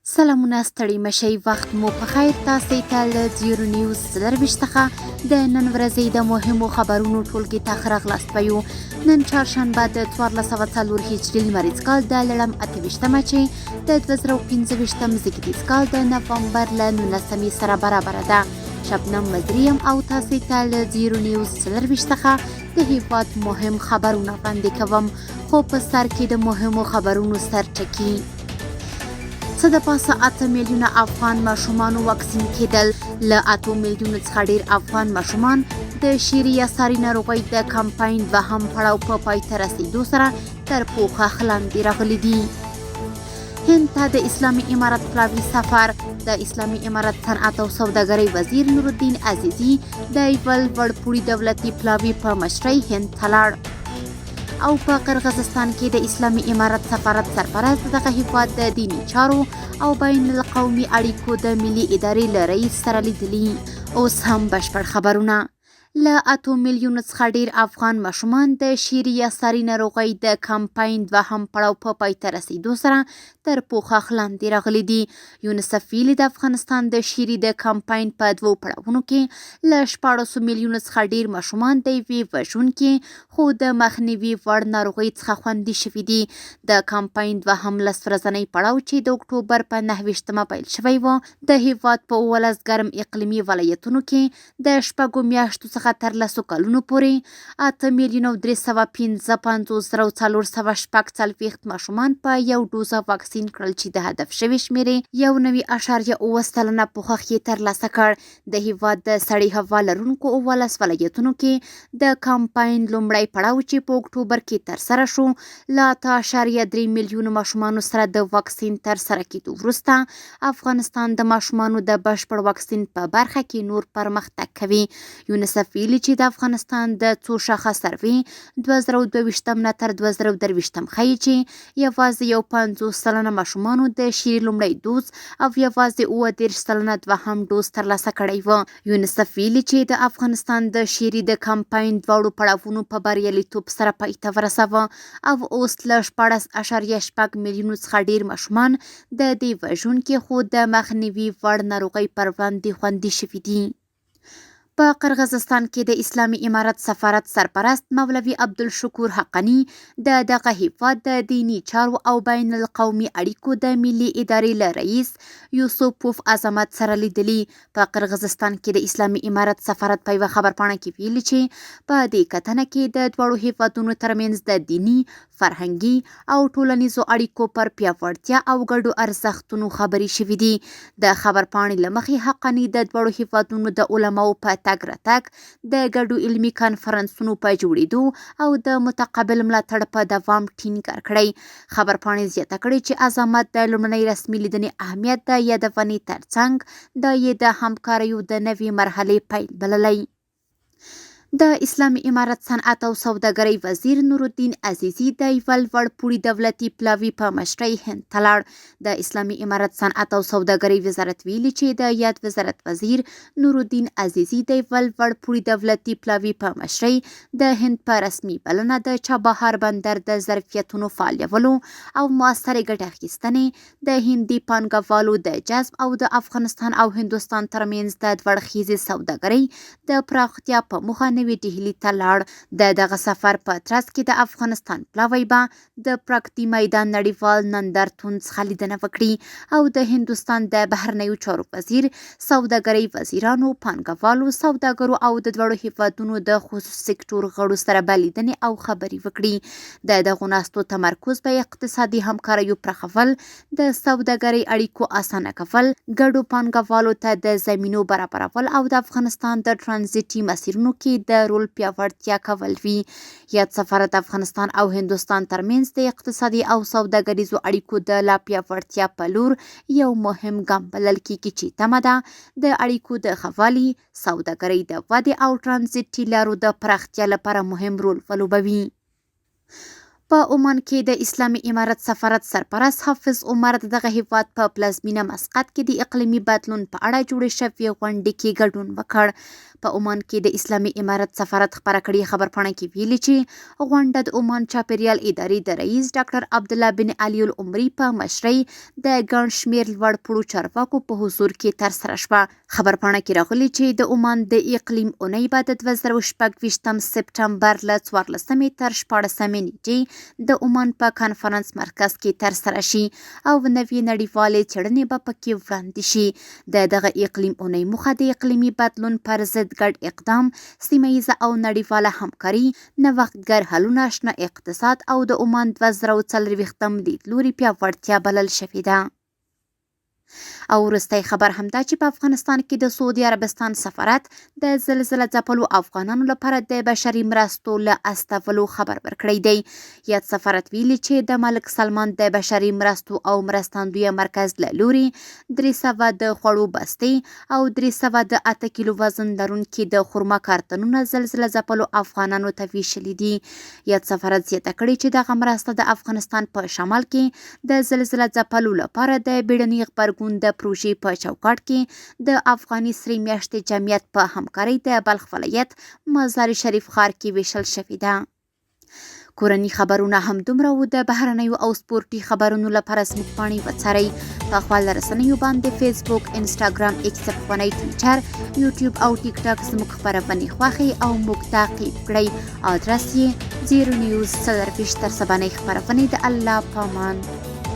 سلامونه ستړي مشئ وخت مو په خیر تاسې ته له زیرو نیوز 24 څخه د نن ورځې د مهمو خبرونو ټولګې ته ښه راغلاست ویو. نن چهارشنبه د 1404 هجري لمریز کال د لړم 28مه چې د 2025 زیږدیز کال د نوامبر له 19 سره برابره ده. شبنم وزیر یم او تاسې ته له زیرو نیوز 24 څخه د هیواد مهم خبرونه وړاندې کوم، خو په سر کې د مهمو خبرونو سرټکي. څه د پاسه 8 میلیونه افغان ماشومانو واکسین کېدل. له 8 میلیونو څخه ډیر افغان ماشومان د شیري یا ساري ناروغۍ د کمپاین دوهم پړاو په پای ته رسیدو سره تر پوښښ لاندې راغلي دي. هند ته د اسلامي امارت پلاوي سفر. د اسلامي امارت صنعت او سوداګرۍ وزیر نورالدین عزیزي د یو لوړپوړي دولتي پلاوي په مشرۍ هند ته لاړ. او په قرغیزستان کې د اسلامي امارت سفارت سرپرست دغه هیواد د دیني چارو او بین القومي اړیکو د ملي ادارې له رئیس سره لیدلي. اوس هم بشپړ خبرونه. له 8 میلیونو څخه ډیر افغان ماشومان د شیري یا ساري ناروغۍ د کمپاین دوهم پړاو په پای ته رسیدو سره تر پوښښ لاندې راغلي دي. یونیسف ویلي د افغانستان د شیري د کمپاین په 2 پړاوونو کې له 14 میلیونو څخه ډیر ماشومان د یوې وژونکې خو د مخنیوي وړ ناروغۍ څخه خوندي شوي دي. د کمپاین دوهم 10 ورځنی پړاو چې د اکتوبر په 9 پیل شوی و د هیواد په 19 ګرم اقلیمي ولایتونو کې د شپږو میاشتو څخه تر 10 کلونو پورې 8 میلیونه 355,446 ماشومان په یو ډوزه واکسین کړل چې د هدف شوي شمیرې 1.9 سلنه پوښښ یې ترلاسه کړ. د هیواد د سړې هوا لرونکو 19 ولایتونو کې د کمپاین لومړی پړاو چې په اکتوبر کې ترسره شو له 8.3 میلیونو ماشومانو سره د واکسین ترسره کېدو وروسته افغانستان د ماشومانو د بشپړ واکسین په برخه کې نور پرمختګ کوي. یونیسف ویلي چې د افغانستان د څو شاخه سروې 2022 نه تر 2023 ښیي چې یوازې 50 سلنه ماشومانو د شیري لومړی دوز او یوازې 30 سلنه دوهم دوز ترلاسه کړی و. یونیسف ویلي چې د افغانستان د شیري د کمپاین دواړو پړاوونو په بریالیتوب سره پای ته ورسوه او اوس له 14.8 میلیونو څخه ډیر ماشومان د دې وژونکې خو د مخنیوي وړ ناروغۍ پر وړاندې خوندي شوي دي. په قرغیزستان کې د اسلامي امارت سفارت سرپرست مولوي عبدالشکور حقانی د دغه هیواد د دیني چارو او بین القومي اړیکو د ملي ادارې له رئیس یوسف عظمت سره لیدلي. په قرغیزستان کې د اسلامي امارت سفارت په یوه خبرپاڼه کې ویلي چې په دې کتنه کې د دواړو هیوادونو ترمنځ د دیني، فرهنګي او ټولنیزو اړیکو پر پیاوړتیا او ګډو ارزښتونو خبرې شوې دي. د خبرپاڼې له مخې حقانی د دواړو هیوادونو د علماو په تګ راتګ، د ګډو علمي کانفرنسونو په جوړېدو او د متقابل ملاتړ په دوام ټینګار کړی. خبرپاڼې زیاته کړې چې عظمت د لومړنۍ رسمي لیدنې اهمیت د یادونې ترڅنګ د یې د همکاریو د نوې مرحلې پیل بللی. د اسلامي امارت صنعت او سوداګرۍ وزیر نورالدین عزیزي د یو لوړپوړي دولتي پلاوي په مشرۍ هند ته لاړ. د اسلامي امارت صنعت او سوداګرۍ وزارت ویلي چې د یاد وزارت وزیر نورالدین عزیزي د یو لوړپوړي دولتي پلاوي په مشرۍ د هند په رسمي بلنه د چابهار بندر د ظرفیتونو فعالولو او موثرې ګټې اخیستنې، د هندي پانګوالو د جذب او د افغانستان او هندوستان ترمنځ د دوړخیزې سوداګرۍ د پراختیا په موخه نوې ډهلي ته لاړ. د دغه سفر په ترڅ کې د افغانستان پلاوی به د پرمختي میدان نړیوال نندارتون څخه لیدنه وکړي او د هندوستان د بهرنیو چارو وزیر، سوداګرۍ وزیرانو، پانګوالو، سوداګرو او د دواړو هیوادونو د خصوصي سکتور غړو سره به لیدنې او خبرې وکړي. د دغو ناستو تمرکز په اقتصادي همکاریو پراخول، د سوداګرۍ اړیکو اسانه کول، ګډو پانګوالو ته د زمینو برابرول او د افغانستان د ټرانزیټي مسیرونو کې د رول پیاوړتیا کول وي. یاد سفارت افغانستان او هندوستان ترمنځ د اقتصادي او سوداګریزو اړیکو د لا پیاوړتیا په لور یو مهم ګام بلل کېږي چې تمه ده د اړیکو د ښه والي، سوداګرۍ د ودې او ټرانزیټي لارو د پراختیا لپاره مهم رول ولوبوي. په عمان کې د اسلامي امارت سفارت سرپرست حافظ عمر دغه هیواد په پلازمینه مسقط کې د اقلیمي بدلون په اړه جوړې شوې غونډې کې ګډون وکړ. په عمان کې د اسلامي امارت سفارت خبره کړې خبرپاڼه کې ویلي چې غونډه د عمان چاپیریال ادارې د رئیس ډاکټر عبدالله بن علي العمري په مشرۍ د ګڼ شمېر لوړ پوړو چارواکو په حضور کې ترسره شوه. خبرپاڼه کې راغلي چې د عمان د اقلیم اونۍ به د 2026 سپټمبر له 14 تر 14 نیټې د عمان په کانفرنس مرکز کې ترسره شي او نوې نړیوالې څېړنې به پکې وړاندې شي. دغه اقلیم اونۍ موخه د اقلیمي بدلون پر ضد ګډ اقدام، سیمه ییزه او نړیواله همکاري، نوښتګر حلونه، شنه اقتصاد او د عمان 2040 لیدلوري پیاوړتیا بلل شوې ده. او وروستی خبر همدا چې په افغانستان کې د سعودي عربستان سفارت د زلزله ځپلو افغانانو لپاره د بشري مرستو له استولو خبر ورکړی دی. یاد سفارت ویلي چې د ملک سلمان د بشري مرستو او مرستندویه مرکز له لوري 300 د خوړو بستې او 300 د 8 کیلو وزن لرونکي د خرما کارتنونه زلزله ځپلو افغانانو ته ویشلي دي. یاد سفارت زیاته کړې چې دغه مرسته د افغانستان په شمال کې د زلزله ځپلو لپاره د بیړني غبرګون د پروژې په چوکاټ کې د افغاني سرې میاشتې جمعیت په همکارۍ د بلخ ولایت مزار شریف ښار کې ویشل شوې ده. کورني خبرونه همدومره وو. د بهرنیو او سپورټي خبرونو لپاره زموږ پاڼې وڅارئ په خپل رسنیو باندې فیسبوک، انسټاګرام، ایکس افغاني، ټویټر، یوټیوب او ټیک ټاک زموږ خبرونه خوښئ او موږ تعقیب کړئ. ادرس یې 0 نیوز 40 تر 7 خبرونه د الله پامان.